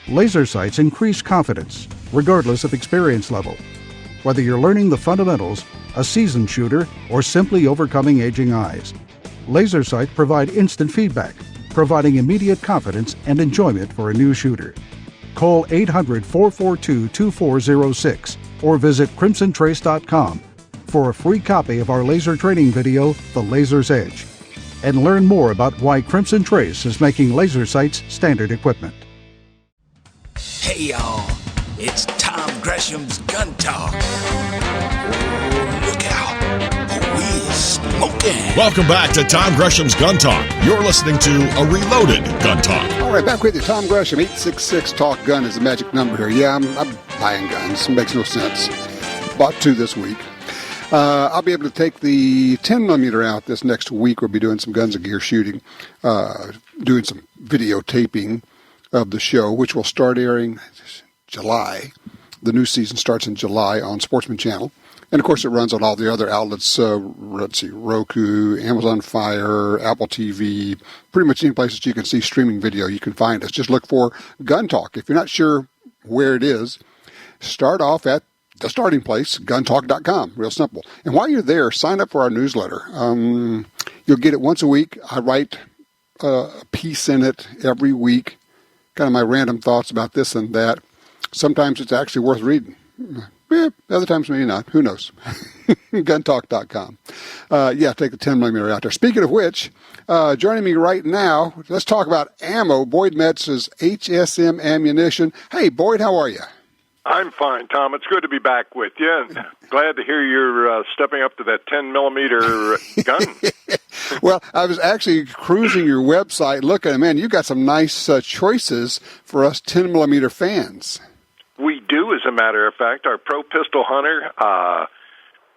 Laser sights increase confidence, regardless of experience level. Whether you're learning the fundamentals, a seasoned shooter, or simply overcoming aging eyes, laser sights provide instant feedback, providing immediate confidence and enjoyment for a new shooter. Call 800-442-2406 or visit crimsontrace.com for a free copy of our laser training video, The Laser's Edge, and learn more about why Crimson Trace is making laser sights standard equipment. Hey y'all, it's Tom Gresham's Gun Talk. Look out, we're smoking. Welcome back to Tom Gresham's Gun Talk. You're listening to a reloaded Gun Talk. All right, back with you. Tom Gresham, 866-TALK-GUN is the magic number here. Yeah, I'm buying guns. It makes no sense. Bought 2 this week. I'll be able to take the 10mm out this next week. We'll be doing some Guns and Gear shooting, doing some videotaping of the show, which will start airing July. The new season starts in July on Sportsman Channel. And, of course, it runs on all the other outlets, let's see, Roku, Amazon Fire, Apple TV, pretty much any places you can see streaming video, you can find us. Just look for Gun Talk. If you're not sure where it is, start off at the starting place, guntalk.com. Real simple. And while you're there, sign up for our newsletter. You'll get it once a week. I write a piece in it every week, kind of my random thoughts about this and that. Sometimes it's actually worth reading. Other times maybe not. Who knows? Guntalk.com. Take the 10mm out there. Speaking of which, joining me right now, let's talk about ammo. Boyd Metz's HSM Ammunition. Hey, Boyd, how are you? I'm fine, Tom. It's good to be back with you. And glad to hear you're stepping up to that 10mm gun. Well, I was actually cruising your website looking, man, you got some nice choices for us 10mm fans. We do, as a matter of fact. Our Pro Pistol Hunter,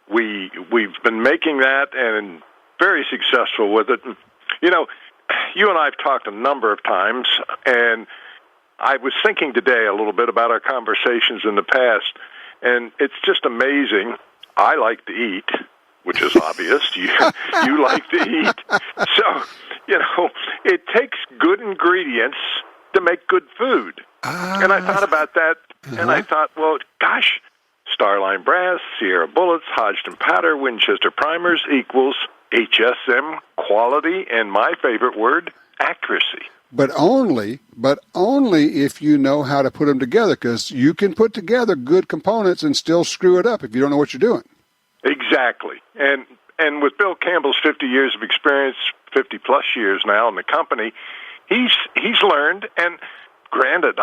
we've been making that and very successful with it. You know, you and I have talked a number of times, and I was thinking today a little bit about our conversations in the past, and it's just amazing. I like to eat, which is obvious. You like to eat. So, it takes good ingredients to make good food. And I thought about that, and I thought, well, gosh, Starline Brass, Sierra Bullets, Hodgdon Powder, Winchester Primers equals HSM quality, and my favorite word, accuracy. But only if you know how to put them together, because you can put together good components and still screw it up if you don't know what you're doing. Exactly. And with Bill Campbell's 50 years of experience, 50-plus years now in the company, he's learned, and granted,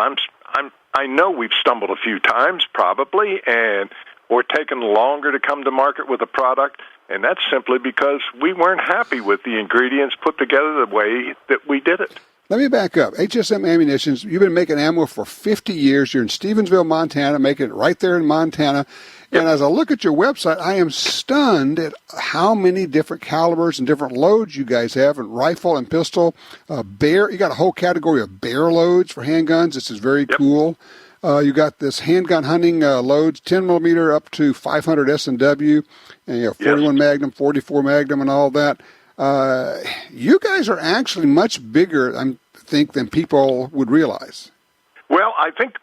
I know we've stumbled a few times, probably, and we're taking longer to come to market with a product, and that's simply because we weren't happy with the ingredients put together the way that we did it. Let me back up. HSM Ammunitions, you've been making ammo for 50 years. You're in Stevensville, Montana, making it right there in Montana. Yep. And as I look at your website, I am stunned at how many different calibers and different loads you guys have, and rifle and pistol, bear. You got a whole category of bear loads for handguns. This is very cool. You got this handgun hunting loads, 10mm up to 500 S&W, and 41 Magnum, 44 Magnum, and all that. You guys are actually much bigger, I think, than people would realize. Well, I think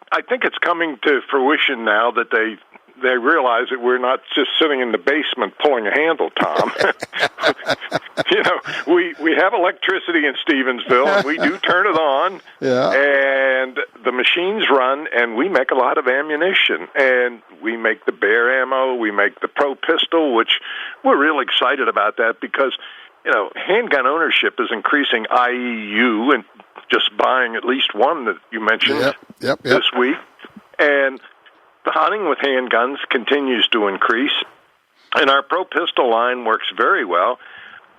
it's coming to fruition now that they realize that we're not just sitting in the basement pulling a handle, Tom. We have electricity in Stevensville, and we do turn it on, and the machines run, and we make a lot of ammunition. And we make the bear ammo, we make the Pro Pistol, which we're real excited about that because handgun ownership is increasing, i.e. you, and just buying at least one that you mentioned this week. And the hunting with handguns continues to increase. And our Pro Pistol line works very well,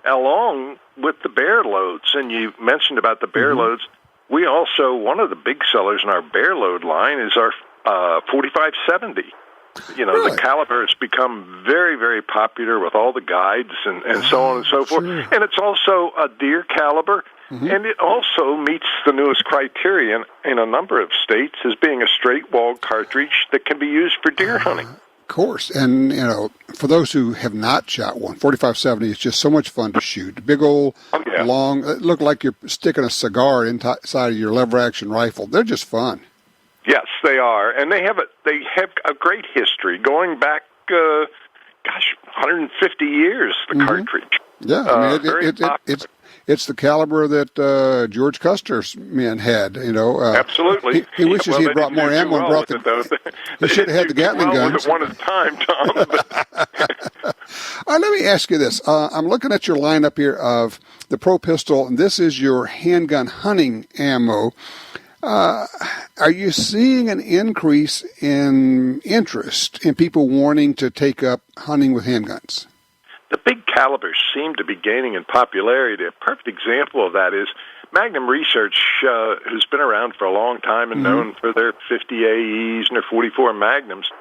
along with the bear loads. And you mentioned about the bear loads. We also, one of the big sellers in our bear load line is our 4570. Really? The caliber has become very, very popular with all the guides and so on and so forth. Sure. And it's also a deer caliber, and it also meets the newest criterion in a number of states as being a straight-walled cartridge that can be used for deer hunting. Of course. And, for those who have not shot one, 4570 is just so much fun to shoot. Big old, long, it look like you're sticking a cigar inside of your lever-action rifle. They're just fun. Yes, they are, and they have a great history going back, 150 years. The cartridge. Yeah, I mean, it's the caliber that George Custer's men had. Absolutely. He wishes he had brought more ammo and brought he should have had the Gatling guns. One at a time, Tom. Let me ask you this. I'm looking at your lineup here of the Pro Pistol, and this is your handgun hunting ammo. Are you seeing an increase in interest in people wanting to take up hunting with handguns? The big calibers seem to be gaining in popularity. A perfect example of that is Magnum Research, who's been around for a long time and known for their 50 AEs and their 44 Magnums.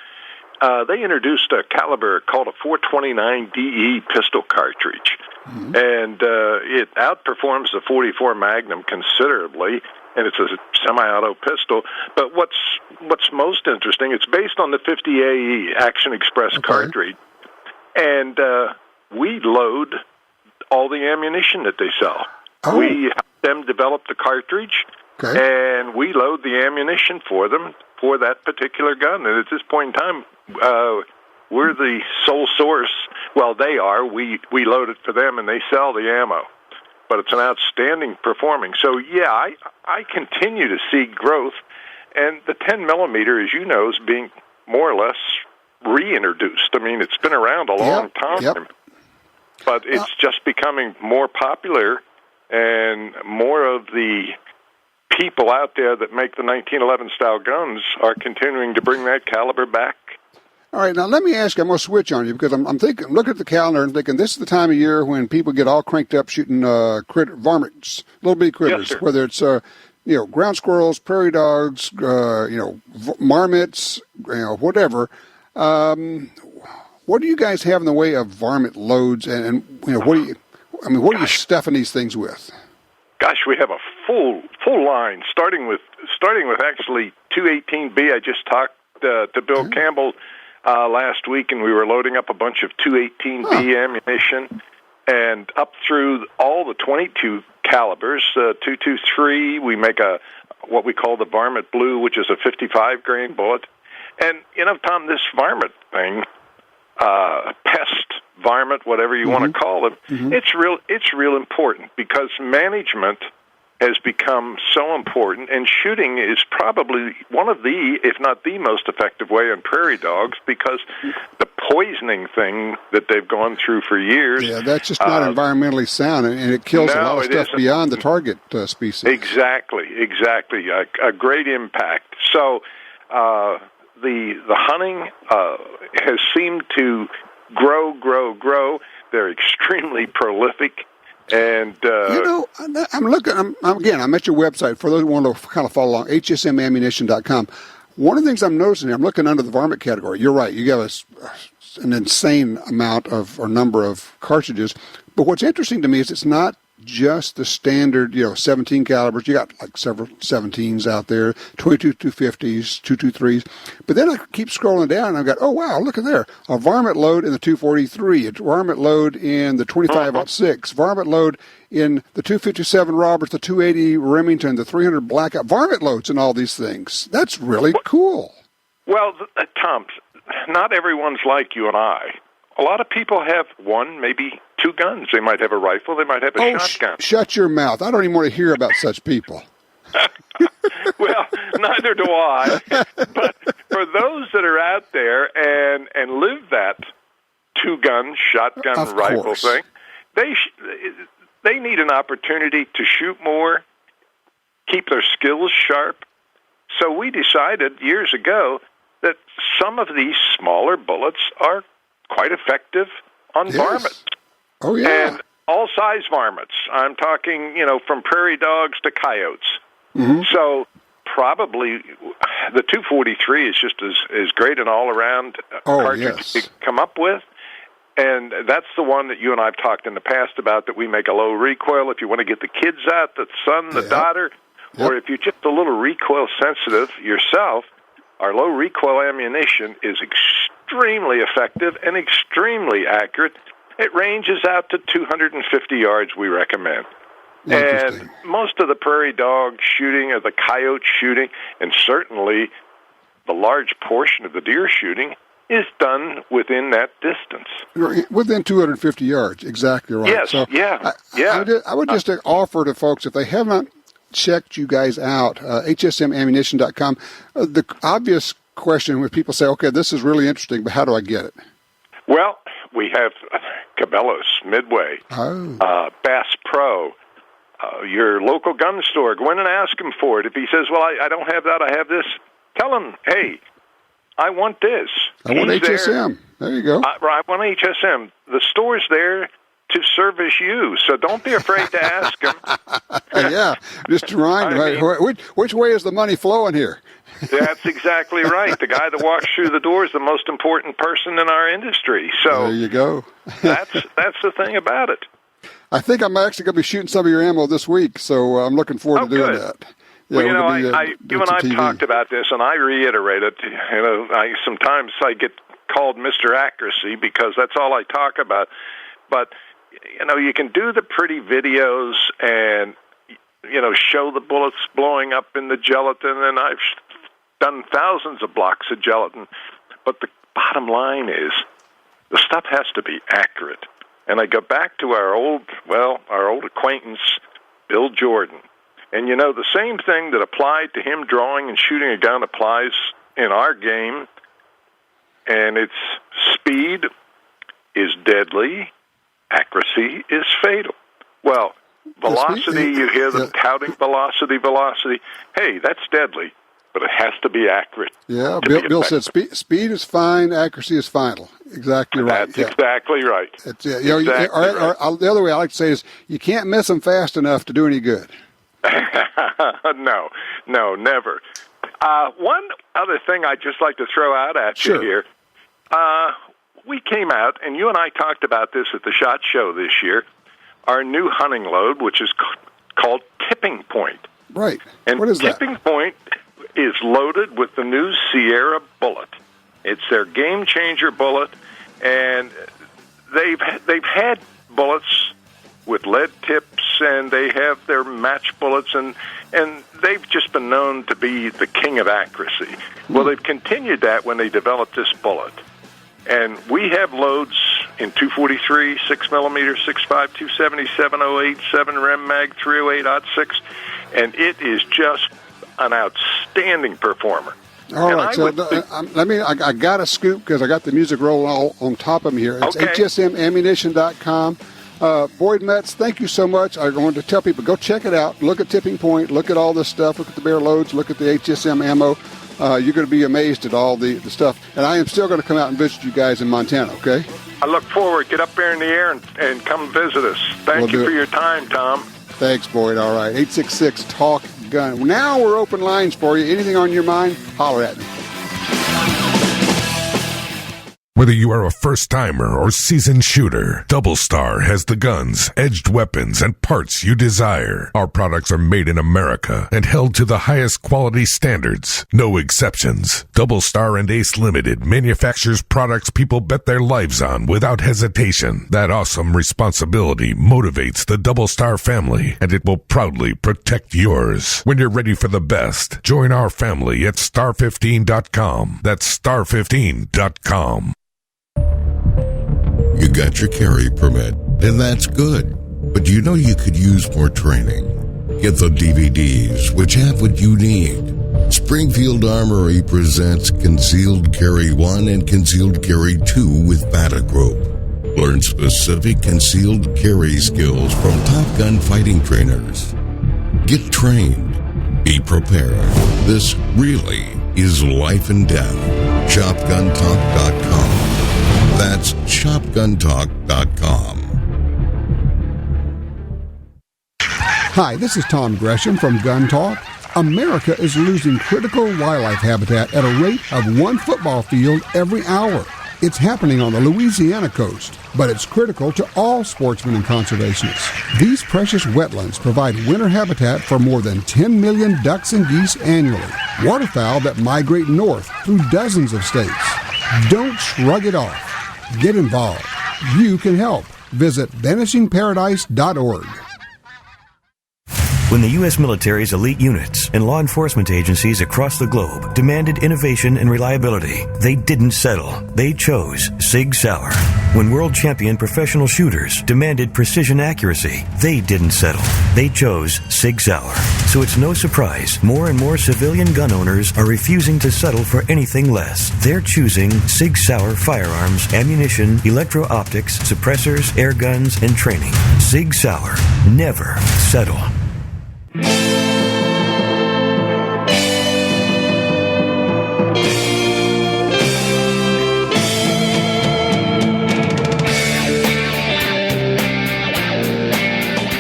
They introduced a caliber called a 429 DE pistol cartridge, and it outperforms the 44 Magnum considerably. And it's a semi-auto pistol. But what's most interesting, it's based on the 50 AE Action Express cartridge, and we load all the ammunition that they sell. Oh. We help them develop the cartridge, and we load the ammunition for them for that particular gun. And at this point in time, we're the sole source. Well, they are. We load it for them, and they sell the ammo. But it's an outstanding performing. So, yeah, I continue to see growth. And the 10 millimeter, as you know, is being more or less reintroduced. I mean, it's been around a long time. But it's just becoming more popular, and more of the people out there that make the 1911 style guns are continuing to bring that caliber back. All right, now let me ask you, I'm going to switch on you because I'm thinking, look at the calendar and thinking this is the time of year when people get all cranked up shooting varmints, little bitty critters, whether it's ground squirrels, prairie dogs, marmots, whatever. What do you guys have in the way of varmint loads, and what are you stuffing these things with? Gosh, we have a full line, starting with actually 218B. I just talked to Bill Campbell last week, and we were loading up a bunch of 218B ammunition, and up through all the 22 calibers, 223. We make what we call the varmint blue, which is a 55 grain bullet. And Tom, this varmint thing, pest varmint, whatever you want to call it, it's real important because management has become so important, and shooting is probably one of the, if not the most effective way on prairie dogs, because the poisoning thing that they've gone through for years. Yeah, that's just not environmentally sound, and it kills a lot of stuff beyond the target species. Exactly. A great impact. So the hunting has seemed to grow. They're extremely prolific. And I'm looking. I'm at your website for those who want to kind of follow along. HSMammunition.com. One of the things I'm noticing here, I'm looking under the varmint category. You're right. You have an insane amount or number of cartridges. But what's interesting to me is it's not just the standard, 17 calibers. You got like several 17s out there, 22 250s, 223s. But then I keep scrolling down and I've got, oh wow, look at there. A varmint load in the 243, a varmint load in the 25-06, varmint load in the 257 Roberts, the 280 Remington, the 300 Blackout, varmint loads in all these things. That's really cool. Well, Tom, not everyone's like you and I. A lot of people have one, maybe two guns. They might have a rifle. They might have a shotgun. Shut your mouth. I don't even want to hear about such people. Well, neither do I. But for those that are out there and live that two-gun, shotgun, rifle thing, they need an opportunity to shoot more, keep their skills sharp. So we decided years ago that some of these smaller bullets are quite effective on varmints. Oh, yeah. And all size varmints. I'm talking, from prairie dogs to coyotes. So probably the 243 is just as great an all-around cartridge you can come up with. And that's the one that you and I have talked in the past about, that we make a low recoil if you want to get the kids out, the son, the daughter, or if you're just a little recoil sensitive yourself. Our low recoil ammunition is extremely effective and extremely accurate. It ranges out to 250 yards, we recommend. And most of the prairie dog shooting or the coyote shooting, and certainly the large portion of the deer shooting, is done within that distance. Within 250 yards, exactly right. Yes, so I would just offer to folks, if they have not checked you guys out, hsmammunition.com, the obvious question when people say, okay, this is really interesting, but how do I get it? Well, we have Cabela's, Midway, Bass Pro, your local gun store. Go in and ask him for it. If he says, well, I don't have that, I have this, tell him, hey, I want this. I want HSM. There you go. I want HSM. The store's there to service you, so don't be afraid to ask him. Yeah, just to remind which way is the money flowing here? That's exactly right. The guy that walks through the door is the most important person in our industry. So there you go. that's the thing about it. I think I'm actually going to be shooting some of your ammo this week, so I'm looking forward to doing that. Yeah, well, you and I talked about this, and I reiterate it. Sometimes I get called Mr. Accuracy because that's all I talk about. But, you can do the pretty videos and, show the bullets blowing up in the gelatin, and I've done thousands of blocks of gelatin. But the bottom line is the stuff has to be accurate. And I go back to our old acquaintance, Bill Jordan. And, the same thing that applied to him drawing and shooting a gun applies in our game. And it's speed is deadly, accuracy is fatal. Well, velocity, you hear them touting velocity. Hey, that's deadly, but it has to be accurate. Yeah, Bill said speed is fine, accuracy is final. Exactly right. That's exactly right. The other way I like to say is you can't miss them fast enough to do any good. No, never. One other thing I'd just like to throw out at you here. We came out, and you and I talked about this at the SHOT Show this year, our new hunting load, which is called Tipping Point. Right. And what is Tipping Point is loaded with the new Sierra bullet. It's their game-changer bullet, and they've had bullets with lead tips, and they have their match bullets, and they've just been known to be the king of accuracy. Well, they've continued that when they developed this bullet. And we have loads in 243, 6mm, 6.5, 270, 708, 7 Rem Mag, 308-06, and it is just an outstanding performer. All right, so I got a scoop because I got the music rolling on top of me here. It's hsmammunition.com. Boyd Metz, thank you so much. I wanted to tell people, go check it out. Look at Tipping Point. Look at all this stuff. Look at the bare loads. Look at the HSM ammo. You're going to be amazed at all the stuff. And I am still going to come out and visit you guys in Montana, okay? I look forward. Get up there in the air and come visit us. Thank you for your time, Tom. Thanks, Boyd. All right, 866-TALK-GUN. Now we're open lines for you. Anything on your mind, holler at me. Whether you are a first-timer or seasoned shooter, Double Star has the guns, edged weapons, and parts you desire. Our products are made in America and held to the highest quality standards. No exceptions. Double Star and Ace Limited manufactures products people bet their lives on without hesitation. That awesome responsibility motivates the Double Star family, and it will proudly protect yours. When you're ready for the best, join our family at star15.com. That's star15.com. You got your carry permit, and that's good. But you know you could use more training. Get the DVDs, which have what you need. Springfield Armory presents Concealed Carry 1 and Concealed Carry 2 with Batagroup. Learn specific concealed carry skills from Top Gun fighting trainers. Get trained. Be prepared. This really is life and death. ShopGunTalk.com. That's ShopGunTalk.com. Hi, this is Tom Gresham from Gun Talk. America is losing critical wildlife habitat at a rate of 1 football field every hour. It's happening on the Louisiana coast, but it's critical to all sportsmen and conservationists. These precious wetlands provide winter habitat for more than 10 million ducks and geese annually, waterfowl that migrate north through dozens of states. Don't shrug it off. Get involved. You can help. Visit vanishingparadise.org. When the U.S. military's elite units and law enforcement agencies across the globe demanded innovation and reliability, they didn't settle. They chose Sig Sauer. When world champion professional shooters demanded precision accuracy, they didn't settle. They chose Sig Sauer. So it's no surprise more and more civilian gun owners are refusing to settle for anything less. They're choosing Sig Sauer firearms, ammunition, electro-optics, suppressors, air guns, and training. Sig Sauer. Never settle.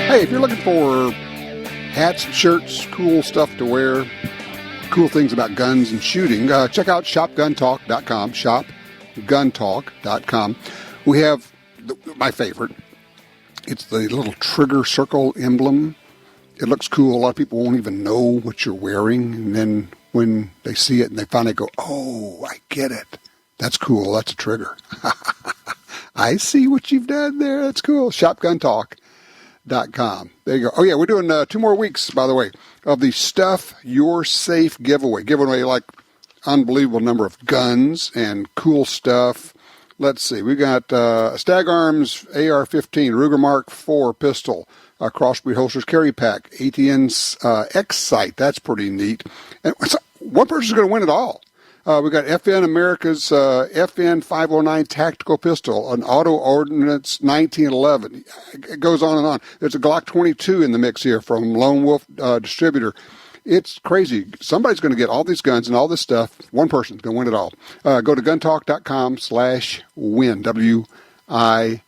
Hey, if you're looking for hats, shirts, cool stuff to wear, cool things about guns and shooting, check out shopguntalk.com, shopguntalk.com. We have my favorite. It's the little trigger circle emblem. It looks cool. A lot of people won't even know what you're wearing. And then when they see it and they finally go, oh, I get it. That's cool. That's a trigger. I see what you've done there. That's cool. shopguntalk.com. There you go. Oh, yeah, we're doing 2 more weeks, by the way, of the Stuff You're Safe giveaway. Giving away like unbelievable number of guns and cool stuff. Let's see. We got Stag Arms AR-15, Ruger Mark IV pistol, Crossbreed Holsters Carry Pack, ATN's X-Sight. That's pretty neat. And one person's going to win it all. We got FN America's FN 509 tactical pistol, an Auto Ordnance 1911. It goes on and on. There's a Glock 22 in the mix here from Lone Wolf Distributor. It's crazy. Somebody's going to get all these guns and all this stuff. One person's going to win it all. Go to guntalk.com/win, W-I-N.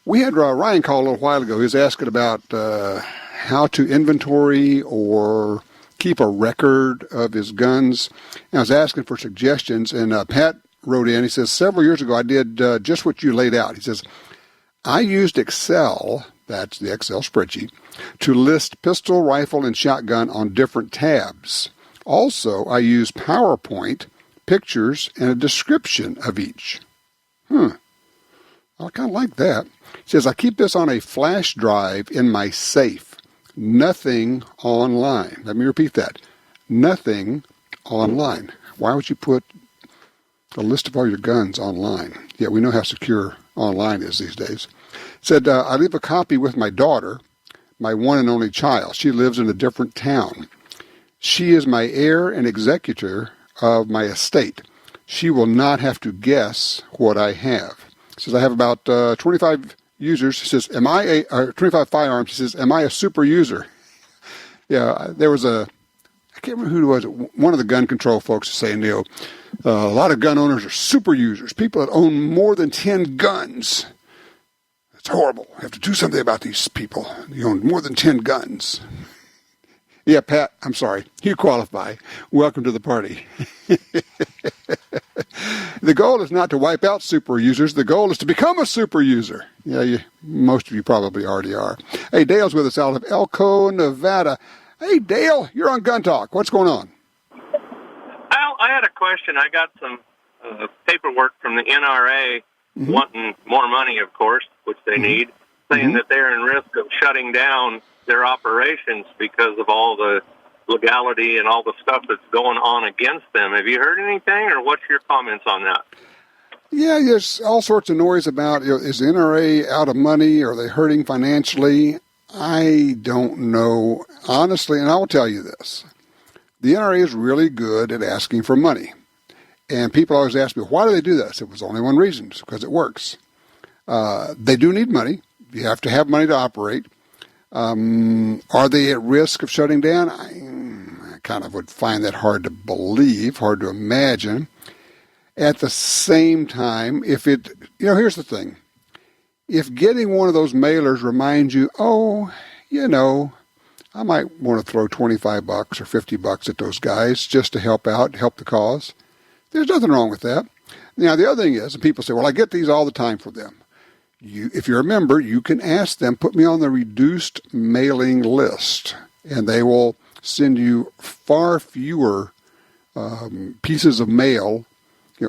We had Ryan call a little while ago. He was asking about how to inventory or keep a record of his guns. And I was asking for suggestions, and Pat wrote in. He says, several years ago I did just what you laid out. He says, I used Excel, that's the Excel spreadsheet, to list pistol, rifle, and shotgun on different tabs. Also, I used PowerPoint, pictures, and a description of each. I kind of like that. He says, I keep this on a flash drive in my safe. Nothing online. Let me repeat that. Nothing online. Why would you put a list of all your guns online? Yeah, we know how secure online is these days. Said, I leave a copy with my daughter, my one and only child. She lives in a different town. She is my heir and executor of my estate. She will not have to guess what I have. Says, I have about 25 users. He says, 25 firearms. He says, am I a super user? Yeah, there was I can't remember who it was, one of the gun control folks saying, a lot of gun owners are super users, people that own more than 10 guns. It's horrible. We have to do something about these people. You own more than 10 guns. Yeah, Pat, I'm sorry. You qualify. Welcome to the party. The goal is not to wipe out super users. The goal is to become a super user. Yeah, most of you probably already are. Hey, Dale's with us out of Elko, Nevada. Hey, Dale, you're on Gun Talk. What's going on? I had a question. I got some paperwork from the NRA wanting more money, of course, which they need, saying that they're in risk of shutting down their operations because of all the legality and all the stuff that's going on against them. Have you heard anything, or what's your comments on that? Yeah, there's all sorts of noise about, is the NRA out of money? Are they hurting financially? I don't know, honestly, and I will tell you this. The NRA is really good at asking for money. And people always ask me, why do they do this? It was only one reason, it's because it works. They do need money. You have to have money to operate. Are they at risk of shutting down? I kind of would find that hard to believe, hard to imagine. At the same time, here's the thing. If getting one of those mailers reminds you, I might want to throw $25 or $50 at those guys just to help out, help the cause, there's nothing wrong with that. Now, the other thing is, and people say, well, I get these all the time from them. If you're a member, you can ask them, put me on the reduced mailing list, and they will send you far fewer pieces of mail,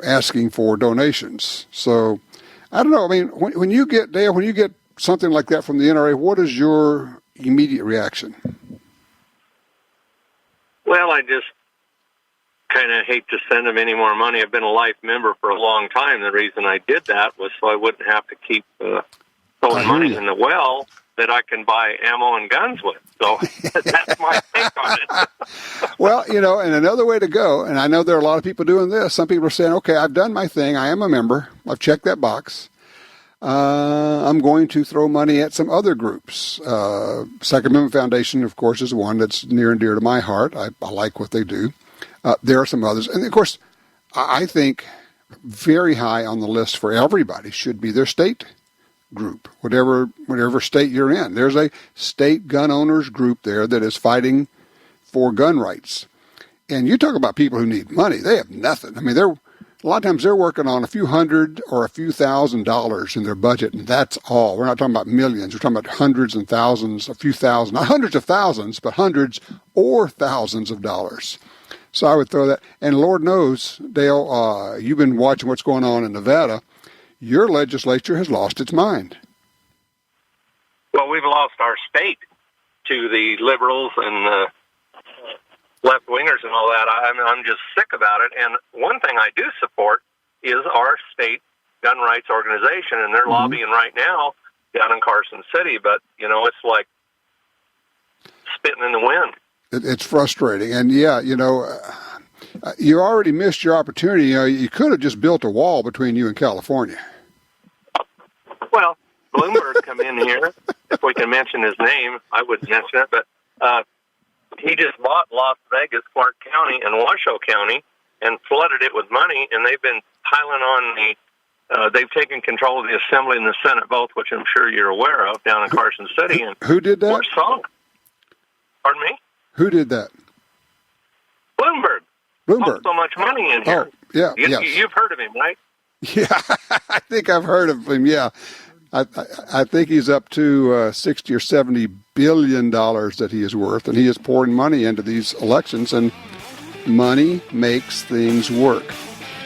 asking for donations. So, I don't know. I mean, when you get something like that from the NRA, what is your immediate reaction? Well, I just kind of hate to send them any more money. I've been a life member for a long time. The reason I did that was so I wouldn't have to keep throwing money in the well that I can buy ammo and guns with. So that's my take on it. Well, and another way to go, and I know there are a lot of people doing this. Some people are saying, okay, I've done my thing. I am a member. I've checked that box. I'm going to throw money at some other groups. Second Amendment Foundation, of course, is one that's near and dear to my heart. I like what they do. There are some others. And, of course, I think very high on the list for everybody should be their state group, whatever state you're in. There's a state gun owners group there that is fighting for gun rights. And you talk about people who need money. They have nothing. I mean, a lot of times they're working on a few $100 or a few $1,000s in their budget, and that's all. We're not talking about millions. We're talking about hundreds and thousands, a few thousand, not hundreds of thousands, but hundreds or thousands of dollars. So I would throw that. And Lord knows, Dale, you've been watching what's going on in Nevada. Your legislature has lost its mind. Well, we've lost our state to the liberals and left-wingers and all that. I'm just sick about it. And one thing I do support is our state gun rights organization, and they're lobbying right now down in Carson City. But, it's like spitting in the wind. It's frustrating. And, yeah, you already missed your opportunity. You could have just built a wall between you and California. Well, Bloomberg come in here. If we can mention his name, I would mention it. But he just bought Las Vegas, Clark County, and Washoe County and flooded it with money, and they've been piling on they've taken control of the Assembly and the Senate both, which I'm sure you're aware of, down in Carson City. And who did that? Pardon me? Who did that? Bloomberg. Pumped so much money in here. Oh, yeah. You've heard of him, right? Yeah, I think I've heard of him. Yeah, I think he's up to 60 or 70 billion dollars that he is worth, and he is pouring money into these elections. And money makes things work.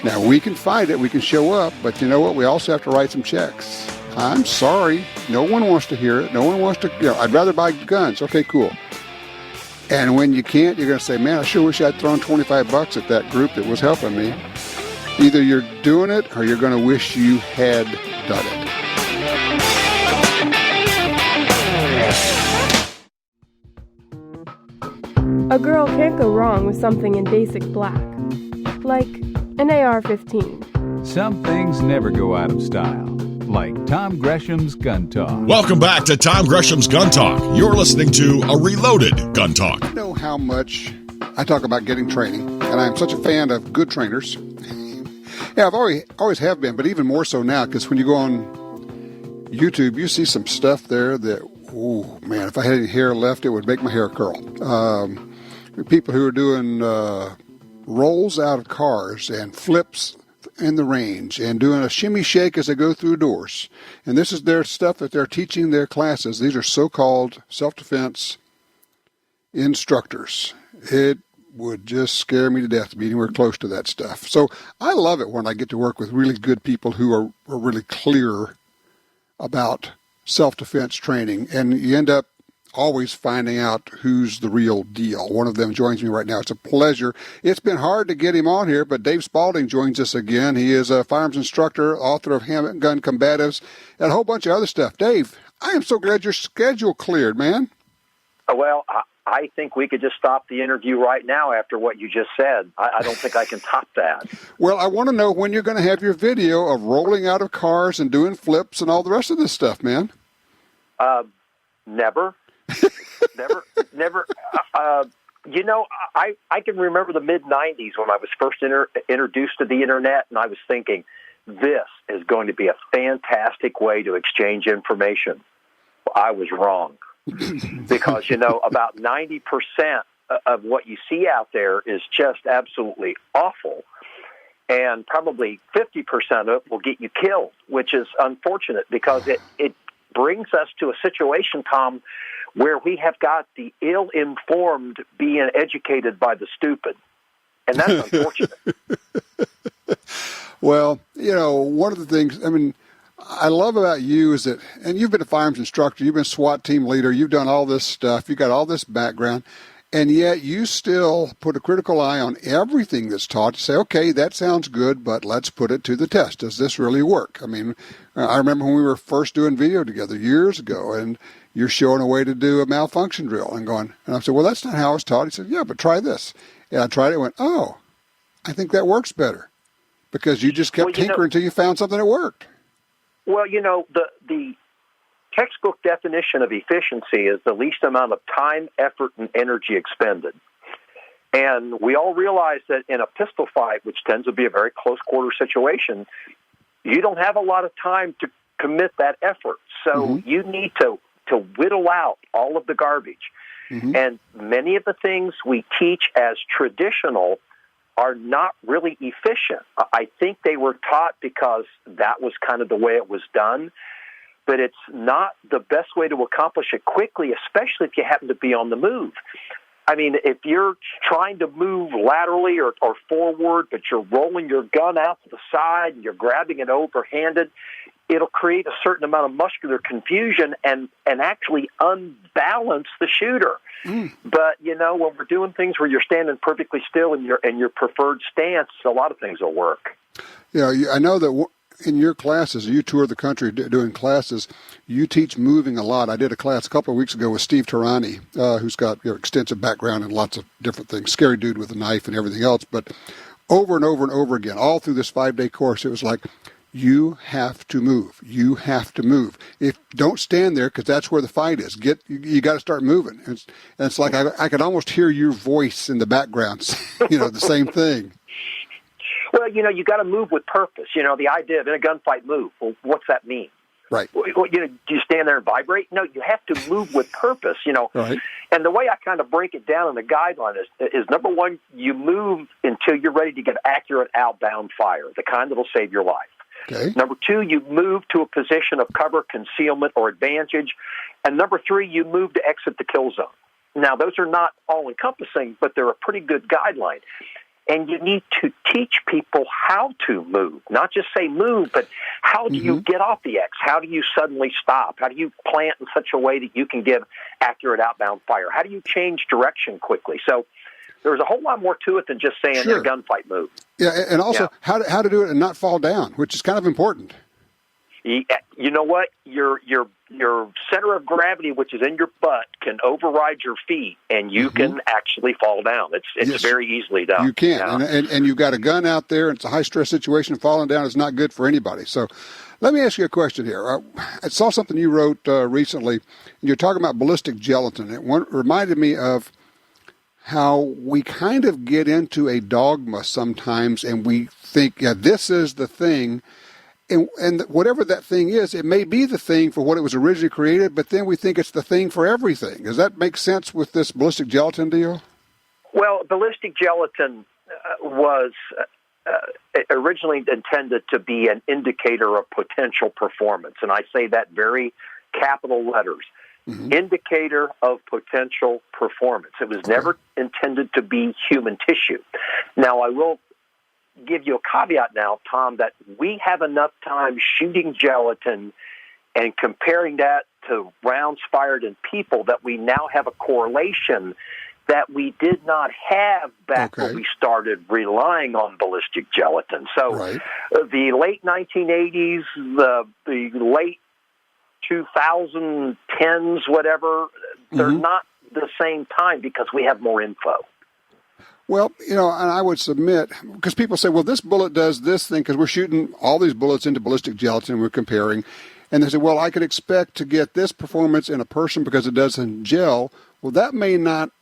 Now we can fight it, we can show up, but you know what? We also have to write some checks. I'm sorry, no one wants to hear it. No one wants to. I'd rather buy guns. Okay, cool. And when you can't, you're going to say, man, I sure wish I'd thrown $25 at that group that was helping me. Either you're doing it or you're going to wish you had done it. A girl can't go wrong with something in basic black, like an AR-15. Some things never go out of style, like Tom Gresham's Gun Talk. Welcome back to Tom Gresham's Gun Talk. You're listening to a reloaded Gun Talk. You know how much I talk about getting training, and I'm such a fan of good trainers. Yeah, I've always have been, but even more so now, because when you go on YouTube, you see some stuff there that, oh man, if I had any hair left, it would make my hair curl. People who are doing rolls out of cars and flips in the range and doing a shimmy shake as they go through doors. And this is their stuff that they're teaching their classes. These are so-called self-defense instructors. It would just scare me to death to be anywhere close to that stuff. So I love it when I get to work with really good people who are really clear about self-defense training. And you end up always finding out who's the real deal. One of them joins me right now. It's a pleasure. It's been hard to get him on here, but Dave Spalding joins us again. He is a firearms instructor, author of Handgun Combatives, and a whole bunch of other stuff. Dave, I am so glad your schedule cleared, man. Well, I think we could just stop the interview right now after what you just said. I don't think I can top that. Well, I want to know when you're going to have your video of rolling out of cars and doing flips and all the rest of this stuff, man. Never. Never. I can remember the mid-'90s when I was first introduced to the Internet, and I was thinking, this is going to be a fantastic way to exchange information. I was wrong. Because, about 90% of what you see out there is just absolutely awful. And probably 50% of it will get you killed, which is unfortunate because it brings us to a situation, Tom, where we have got the ill-informed being educated by the stupid. And that's unfortunate. Well, one of the things, I love about you is that, and you've been a firearms instructor, you've been SWAT team leader, you've done all this stuff, you've got all this background, and yet you still put a critical eye on everything that's taught to say, okay, that sounds good, but let's put it to the test. Does this really work? I mean, I remember when we were first doing video together years ago, and you're showing a way to do a malfunction drill, and I said, well, that's not how I was taught. He said, yeah, but try this. And I tried it and went, oh, I think that works better, because you just kept tinkering until you found something that worked. Well, the textbook definition of efficiency is the least amount of time, effort, and energy expended. And we all realize that in a pistol fight, which tends to be a very close-quarter situation, you don't have a lot of time to commit that effort. So you need to whittle out all of the garbage. And many of the things we teach as traditional are not really efficient. I think they were taught because that was kind of the way it was done, but it's not the best way to accomplish it quickly, especially if you happen to be on the move. I mean, if you're trying to move laterally or forward, but you're rolling your gun out to the side and you're grabbing it overhanded, it'll create a certain amount of muscular confusion and actually unbalance the shooter. But, when we're doing things where you're standing perfectly still in your preferred stance, a lot of things will work. Yeah, I know that in your classes, you tour the country doing classes, you teach moving a lot. I did a class a couple of weeks ago with Steve Tarani, who's got extensive background in lots of different things, scary dude with a knife and everything else. But over and over and over again, all through this 5-day course, it was like, you have to move. You have to move. Don't stand there, because that's where the fight is. You got to start moving. And it's like I could almost hear your voice in the background, the same thing. Well, you got to move with purpose. The idea of in a gunfight, move. Well, what's that mean? Right. Do you stand there and vibrate? No, you have to move with purpose. Right. And the way I kind of break it down in the guideline is number one, you move until you're ready to get accurate outbound fire, the kind that'll save your life. Okay. Number two, you move to a position of cover, concealment, or advantage. And number three, you move to exit the kill zone. Now, those are not all-encompassing, but they're a pretty good guideline. And you need to teach people how to move, not just say move, but how do you get off the X? How do you suddenly stop? How do you plant in such a way that you can give accurate outbound fire? How do you change direction quickly? So there's a whole lot more to it than just saying a gunfight move. Yeah, and also how to do it and not fall down, which is kind of important. You know what? Your center of gravity, which is in your butt, can override your feet, and you can actually fall down. It's very easily done. You can, and you've got a gun out there, and it's a high-stress situation. Falling down is not good for anybody. So let me ask you a question here. I saw something you wrote recently, and you're talking about ballistic gelatin. It reminded me of how we kind of get into a dogma sometimes, and we think, this is the thing. And whatever that thing is, it may be the thing for what it was originally created, but then we think it's the thing for everything. Does that make sense with this ballistic gelatin deal? Well, ballistic gelatin was originally intended to be an indicator of potential performance, and I say that very capital letters. Indicator of potential performance. It was never intended to be human tissue. Now, I will give you a caveat now, Tom, that we have enough time shooting gelatin and comparing that to rounds fired in people that we now have a correlation that we did not have back when we started relying on ballistic gelatin. So the late 1980s, the late 2010s, whatever, they're not the same time because we have more info. Well, and I would submit, because people say, well, this bullet does this thing, because we're shooting all these bullets into ballistic gelatin, we're comparing, and they say, well, I can expect to get this performance in a person because it does in gel. Well, that may not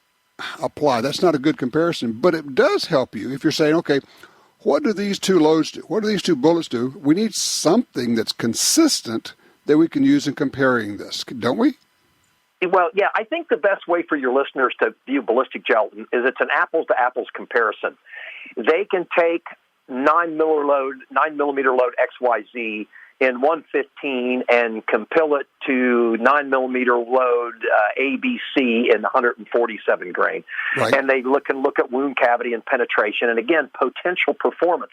apply. That's not a good comparison, but it does help you if you're saying, okay, what do these two loads do? What do these two bullets do? We need something that's consistent that we can use in comparing this, don't we? Well, yeah, I think the best way for your listeners to view ballistic gelatin is it's an apples-to-apples comparison. They can take 9mm load XYZ in 115 and compile it to 9mm load ABC in 147 grain. And they can look at wound cavity and penetration, and again, potential performance.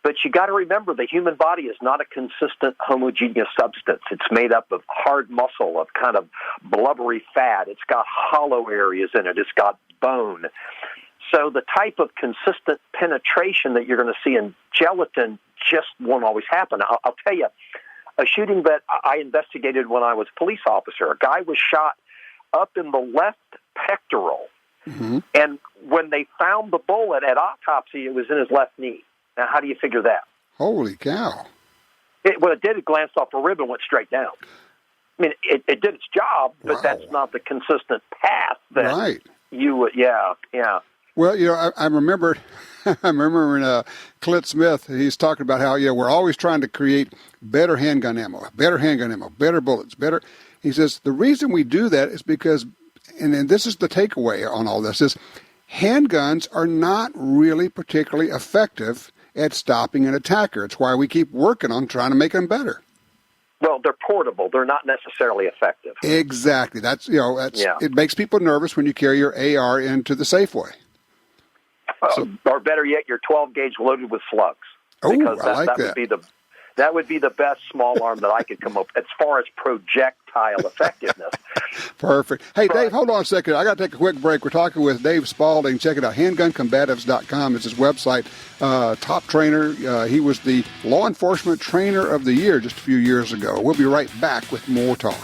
But you got to remember, the human body is not a consistent, homogeneous substance. It's made up of hard muscle, of kind of blubbery fat. It's got hollow areas in it. It's got bone. So the type of consistent penetration that you're going to see in gelatin just won't always happen. I'll tell you, a shooting that I investigated when I was a police officer, a guy was shot up in the left pectoral. Mm-hmm. And when they found the bullet at autopsy, it was in his left knee. Now, how do you figure that? Holy cow. What it did, it glanced off the rib and went straight down. I mean, it did its job, but that's not the consistent path that you would, yeah. Well, I remember Clint Smith, he's talking about how, we're always trying to create better handgun ammo, better bullets, better. He says, the reason we do that is because, and this is the takeaway on all this, is handguns are not really particularly effective at stopping an attacker. It's why we keep working on trying to make them better. Well, they're portable. They're not necessarily effective. Exactly. It makes people nervous when you carry your AR into the Safeway. Or better yet, your 12-gauge loaded with slugs. Because that would be the best small arm that I could come up as far as projectile effectiveness. Perfect. Hey, Dave, hold on a second. I got to take a quick break. We're talking with Dave Spalding. Check it out. HandgunCombatives.com is his website. Top trainer. He was the law enforcement trainer of the year just a few years ago. We'll be right back with more talk.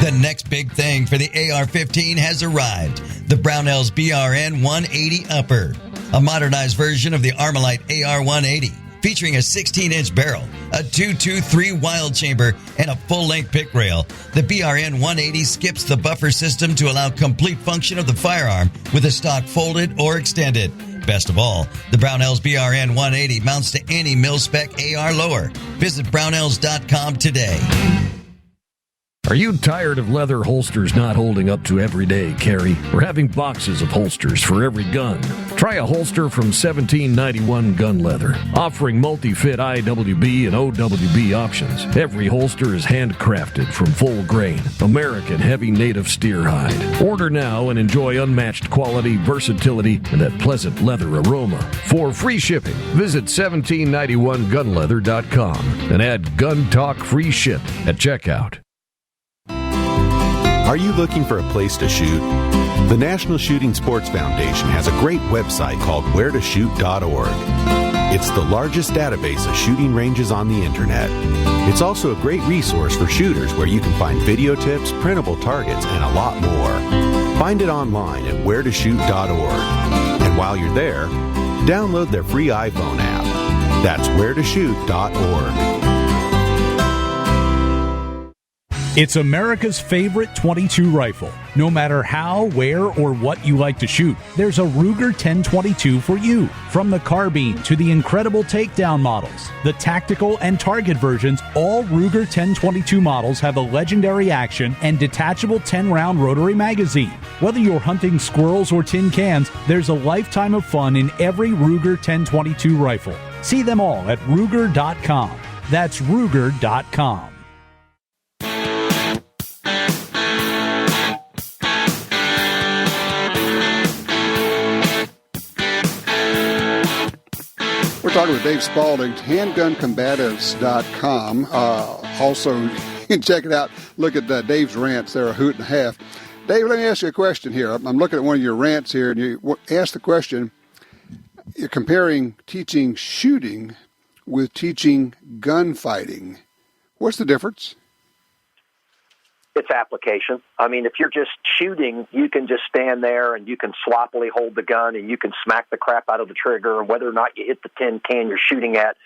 The next big thing for the AR-15 has arrived. The Brownells BRN 180 Upper. A modernized version of the Armalite AR-180, featuring a 16-inch barrel, a 223 wild chamber, and a full-length pick rail. The BRN 180 skips the buffer system to allow complete function of the firearm with the stock folded or extended. Best of all, the Brownells BRN 180 mounts to any mil-spec AR lower. Visit Brownells.com today. Are you tired of leather holsters not holding up to everyday carry, or having boxes of holsters for every gun? Try a holster from 1791 Gun Leather, offering multi-fit IWB and OWB options. Every holster is handcrafted from full grain, American heavy native steer hide. Order now and enjoy unmatched quality, versatility, and that pleasant leather aroma. For free shipping, visit 1791gunleather.com and add Gun Talk free ship at checkout. Are you looking for a place to shoot? The National Shooting Sports Foundation has a great website called wheretoshoot.org. It's the largest database of shooting ranges on the internet. It's also a great resource for shooters where you can find video tips, printable targets, and a lot more. Find it online at wheretoshoot.org. And while you're there, download their free iPhone app. That's wheretoshoot.org. It's America's favorite .22 rifle. No matter how, where, or what you like to shoot, there's a Ruger 1022 for you. From the carbine to the incredible takedown models, the tactical and target versions, all Ruger 1022 models have a legendary action and detachable 10-round rotary magazine. Whether you're hunting squirrels or tin cans, there's a lifetime of fun in every Ruger 1022 rifle. See them all at Ruger.com. That's Ruger.com. Talking with Dave Spalding, HandgunCombatives.com. Also, you can check it out. Look at Dave's rants. They're a hoot and a half. Dave, let me ask you a question here. I'm looking at one of your rants here, and you asked the question, you're comparing teaching shooting with teaching gunfighting. What's the difference? It's application. I mean, if you're just shooting, you can just stand there and you can sloppily hold the gun and you can smack the crap out of the trigger, and whether or not you hit the tin can you're shooting at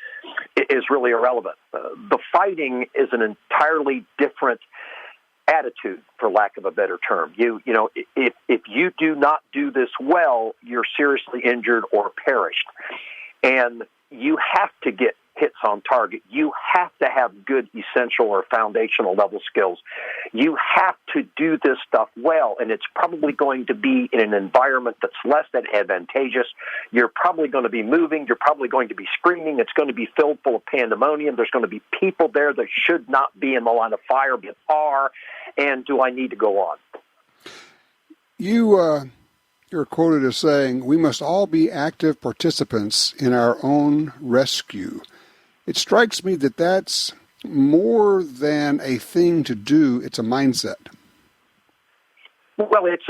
is really irrelevant. The fighting is an entirely different attitude, for lack of a better term. You know, if you do not do this well, you're seriously injured or perished. And you have to get hits on target. You have to have good essential or foundational level skills. You have to do this stuff well, and it's probably going to be in an environment that's less than advantageous. You're probably going to be moving. You're probably going to be screaming. It's going to be filled full of pandemonium. There's going to be people there that should not be in the line of fire but are. And do I need to go on? You you're quoted as saying, "We must all be active participants in our own rescue." It strikes me that that's more than a thing to do. It's a mindset. Well, it's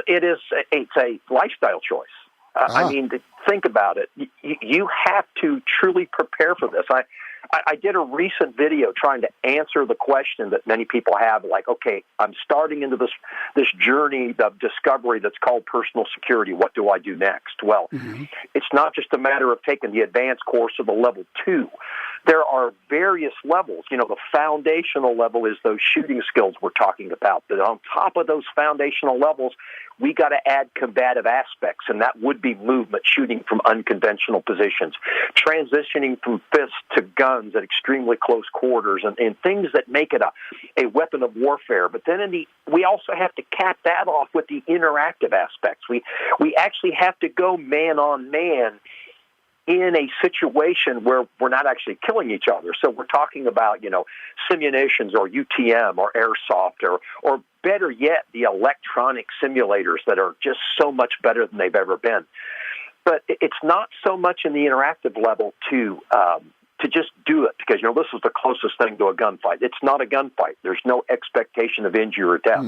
a lifestyle choice. I mean, think about it. You have to truly prepare for this. I did a recent video trying to answer the question that many people have, like, okay, I'm starting into this journey of discovery that's called personal security. What do I do next? Well, it's not just a matter of taking the advanced course or the level 2. There are various levels. You know, the foundational level is those shooting skills we're talking about. But on top of those foundational levels, we got to add combative aspects, and that would be movement, shooting from unconventional positions, transitioning from fists to guns at extremely close quarters, and things that make it a weapon of warfare. But then we also have to cap that off with the interactive aspects. We actually have to go man on man in a situation where we're not actually killing each other. So we're talking about, simunitions or UTM or airsoft or better yet, the electronic simulators that are just so much better than they've ever been. But it's not so much in the interactive level to just do it because, this is the closest thing to a gunfight. It's not a gunfight. There's no expectation of injury or death.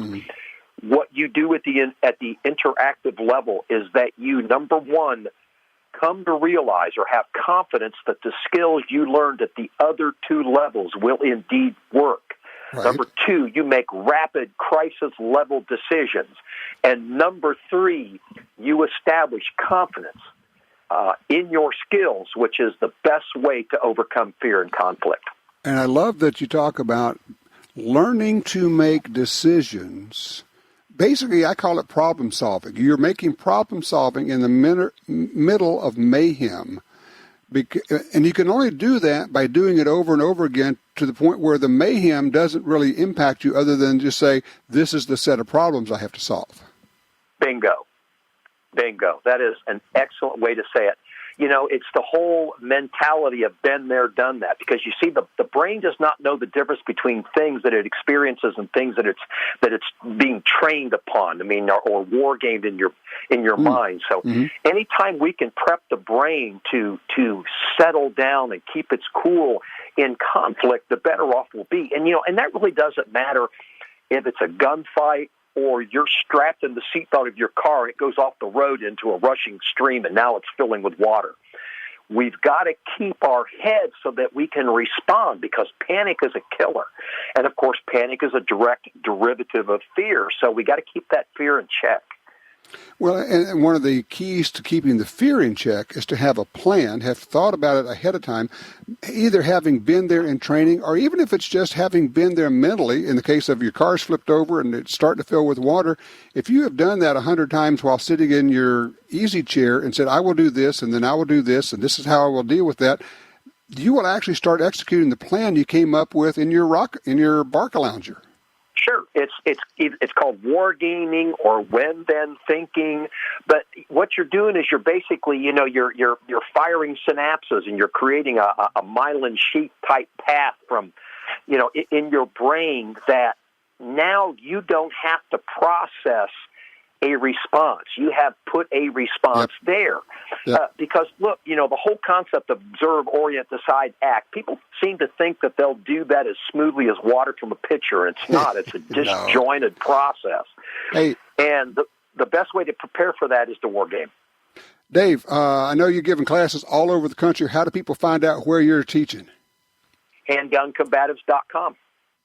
What you do at the interactive level is that you, number one, come to realize or have confidence that the skills you learned at the other 2 levels will indeed work. Right. Number 2, you make rapid crisis-level decisions. And number 3, you establish confidence in your skills, which is the best way to overcome fear and conflict. And I love that you talk about learning to make decisions. Basically, I call it problem solving. You're making problem solving in the middle of mayhem. And you can only do that by doing it over and over again to the point where the mayhem doesn't really impact you other than just say, this is the set of problems I have to solve. Bingo. That is an excellent way to say it. It's the whole mentality of been there, done that. Because you see, the brain does not know the difference between things that it experiences and things that it's being trained upon. I mean, or war gamed in your mind. So anytime we can prep the brain to settle down and keep its cool in conflict, the better off we'll be. And that really doesn't matter if it's a gunfight or you're strapped in the seatbelt of your car, it goes off the road into a rushing stream, and now it's filling with water. We've got to keep our heads so that we can respond because panic is a killer. And, of course, panic is a direct derivative of fear, so we got to keep that fear in check. Well, and one of the keys to keeping the fear in check is to have a plan, have thought about it ahead of time, either having been there in training or even if it's just having been there mentally, in the case of your car's flipped over and it's starting to fill with water. If you have done that 100 times while sitting in your easy chair and said, I will do this and then I will do this and this is how I will deal with that, you will actually start executing the plan you came up with in your Barca Lounger. Sure, it's called wargaming or when-then thinking. But what you're doing is you're basically, you're firing synapses and you're creating a myelin sheath type path from, in your brain that now you don't have to process a response. You have put a response there. Because, look, the whole concept of observe, orient, decide, act, people seem to think that they'll do that as smoothly as water from a pitcher. It's not. It's a disjointed process. Hey. And the best way to prepare for that is to war game. Dave, I know you're giving classes all over the country. How do people find out where you're teaching? HandgunCombatives.com.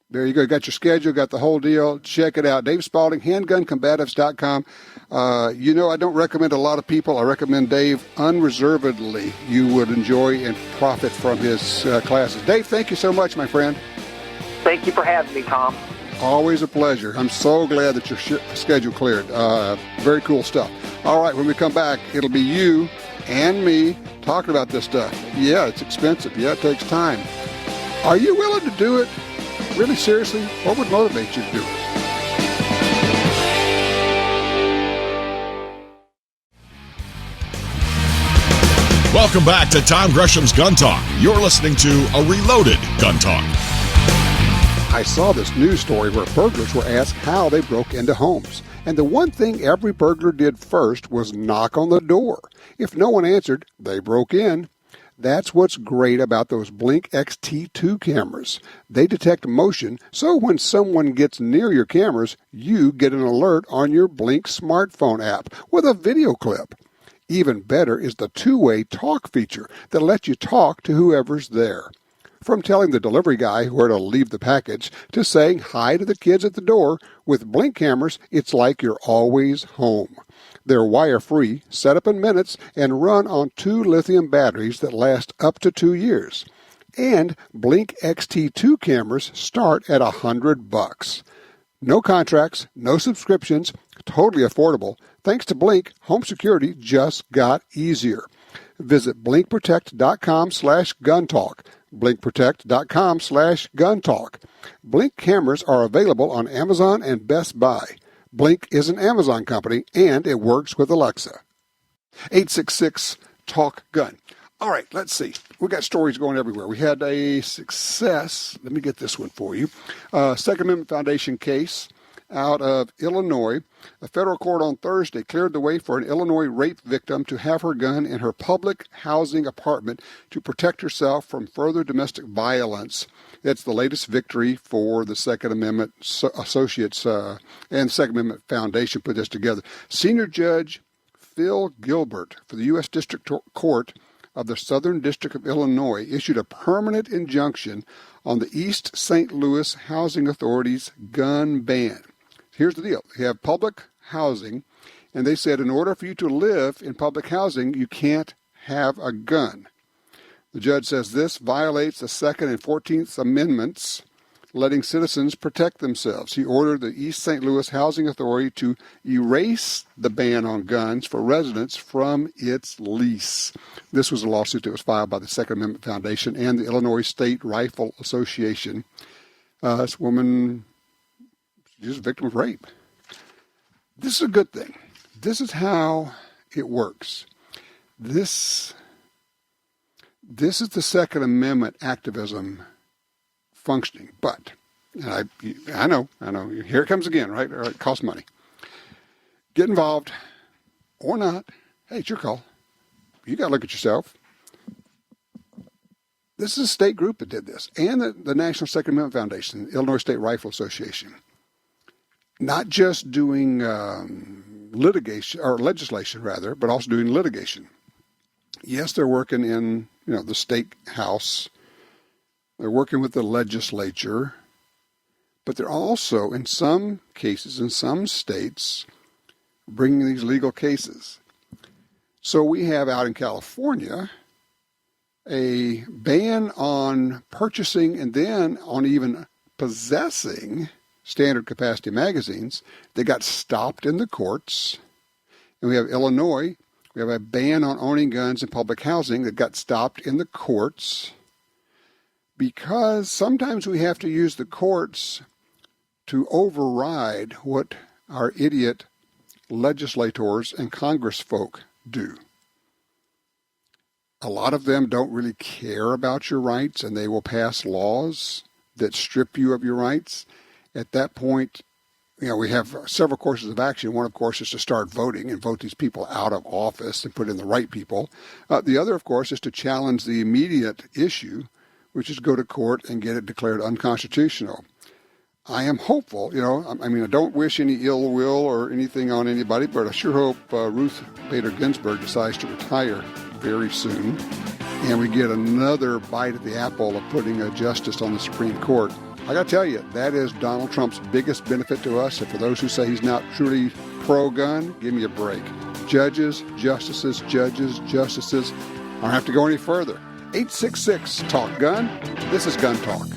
There you go. Got your schedule, got the whole deal. Check it out. Dave Spalding, HandgunCombatives.com. I don't recommend a lot of people. I recommend Dave unreservedly. You would enjoy and profit from his classes. Dave, thank you so much, my friend. Thank you for having me, Tom. Always a pleasure. I'm so glad that your schedule cleared. Very cool stuff. All right, when we come back, it'll be you and me talking about this stuff. Yeah, it's expensive. Yeah, it takes time. Are you willing to do it? Really, seriously, what would motivate you to do it? Welcome back to Tom Gresham's Gun Talk. You're listening to a reloaded Gun Talk. I saw this news story where burglars were asked how they broke into homes. And the one thing every burglar did first was knock on the door. If no one answered, they broke in. That's what's great about those Blink XT2 cameras. They detect motion, so when someone gets near your cameras, you get an alert on your Blink smartphone app with a video clip. Even better is the two-way talk feature that lets you talk to whoever's there. From telling the delivery guy where to leave the package to saying hi to the kids at the door, with Blink cameras, it's like you're always home. They're wire-free, set up in minutes, and run on 2 lithium batteries that last up to 2 years. And Blink XT2 cameras start at $100. No contracts, no subscriptions, totally affordable. Thanks to Blink, home security just got easier. Visit blinkprotect.com/guntalk. blinkprotect.com/guntalk. Blink cameras are available on Amazon and Best Buy. Blink is an Amazon company, and it works with Alexa. 866-TALK-GUN. All right, let's see. We got stories going everywhere. We had a success. Let me get this one for you. Second Amendment Foundation case out of Illinois. A federal court on Thursday cleared the way for an Illinois rape victim to have her gun in her public housing apartment to protect herself from further domestic violence. It's the latest victory for the Second Amendment Associates and Second Amendment Foundation put this together. Senior Judge Phil Gilbert for the U.S. District Court of the Southern District of Illinois issued a permanent injunction on the East St. Louis Housing Authority's gun ban. Here's the deal. You have public housing, and they said in order for you to live in public housing, you can't have a gun. The judge says this violates the Second and 14th Amendments, letting citizens protect themselves. He ordered the East St. Louis Housing Authority to erase the ban on guns for residents from its lease. This was a lawsuit that was filed by the Second Amendment Foundation and the Illinois State Rifle Association. This woman is a victim of rape. This is a good thing. This is how it works. This is the Second Amendment activism functioning. But, and I know, here it comes again, right? It costs money. Get involved or not. Hey, it's your call. You got to look at yourself. This is a state group that did this, and the National Second Amendment Foundation, the Illinois State Rifle Association. Not just doing litigation, or legislation rather, but also doing litigation. Yes, they're working in the state house. They're working with the legislature, but they're also, in some cases, in some states, bringing these legal cases. So we have out in California a ban on purchasing and then on even possessing standard capacity magazines. They got stopped in the courts. And we have Illinois. We have a ban on owning guns in public housing that got stopped in the courts because sometimes we have to use the courts to override what our idiot legislators and Congress folk do. A lot of them don't really care about your rights, and they will pass laws that strip you of your rights. At that point, we have several courses of action. One, of course, is to start voting and vote these people out of office and put in the right people. The other, of course, is to challenge the immediate issue, which is go to court and get it declared unconstitutional. I am hopeful, I don't wish any ill will or anything on anybody, but I sure hope Ruth Bader Ginsburg decides to retire very soon and we get another bite at the apple of putting a justice on the Supreme Court. I got to tell you, that is Donald Trump's biggest benefit to us. And for those who say he's not truly pro-gun, give me a break. Judges, justices. I don't have to go any further. 866-TALK-GUN. This is Gun Talk.